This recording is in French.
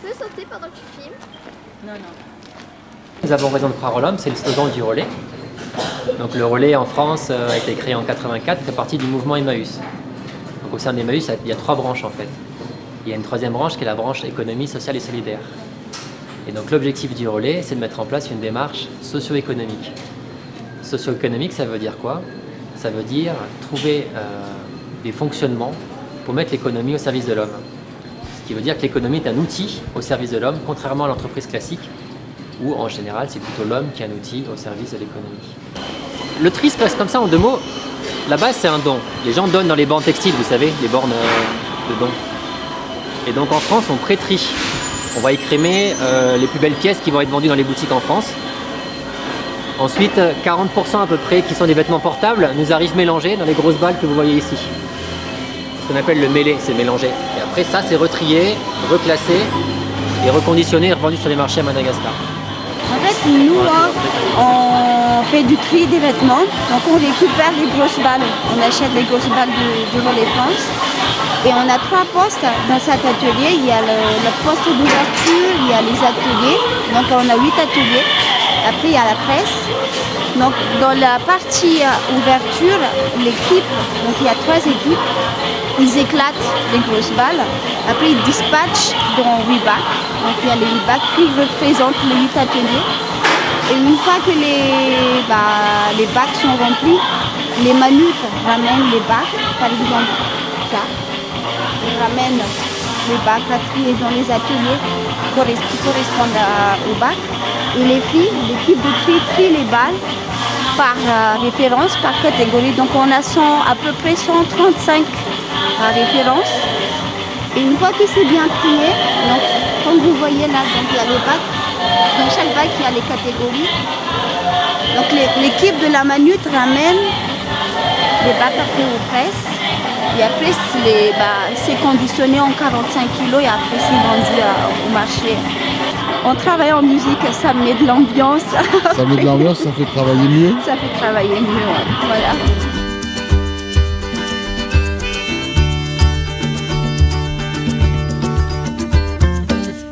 peux sauter pendant que tu filmes? Non, non. Nous avons raison de croire en l'homme, c'est le slogan du relais. Donc le relais en France a été créé en 84, fait partie du mouvement Emmaüs. Donc au sein d'Emmaüs, il y a 3 branches en fait. Il y a une 3e branche qui est la branche économie sociale et solidaire. Et donc l'objectif du relais, c'est de mettre en place une démarche socio-économique. Socio-économique, ça veut dire quoi? Ça veut dire trouver des fonctionnements pour mettre l'économie au service de l'homme. Ce qui veut dire que l'économie est un outil au service de l'homme, contrairement à l'entreprise classique, où en général c'est plutôt l'homme qui est un outil au service de l'économie. Le tri se passe comme ça en 2 mots. La base c'est un don. Les gens donnent dans les bornes textiles, vous savez, les bornes de dons. Et donc en France on pré-trie. On va écrémer les plus belles pièces qui vont être vendues dans les boutiques en France. Ensuite 40% à peu près qui sont des vêtements portables nous arrivent mélangés dans les grosses balles que vous voyez ici. Ce qu'on appelle le mêlé, c'est mélangé. Et après ça c'est retrié, reclassé et reconditionné et revendu sur les marchés à Madagascar. En fait, nous, on fait du tri des vêtements. Donc, on récupère les grosses balles. On achète les grosses balles du relais France. Et on a 3 postes dans cet atelier. Il y a le poste d'ouverture, il y a les ateliers. Donc, on a 8 ateliers. Après, il y a la presse. Donc, dans la partie ouverture, l'équipe, donc il y a 3 équipes. Ils éclatent les grosses balles. Après, ils dispatchent dans 8 bacs. Donc, il y a les 8 bacs qui représentent les 8 ateliers. Et une fois que les bacs sont remplis, les manutes ramènent les bacs. Par exemple, ça. Ils ramènent les bacs à trier dans les ateliers qui correspondent aux bacs. Et les filles, l'équipe de tri trie les balles par référence, par catégorie. Donc, on a à peu près 135 référence. Et une fois que c'est bien trié, donc comme vous voyez là, donc il y a les bacs. Dans chaque bac, il y a les catégories. Donc l'équipe de la manute ramène les bacs après aux presses. Et après, c'est conditionné en 45 kg et après c'est vendu au marché. On travaille en musique, ça met de l'ambiance. Ça met de l'ambiance, ça fait travailler mieux. Ça fait travailler mieux, ouais. Voilà.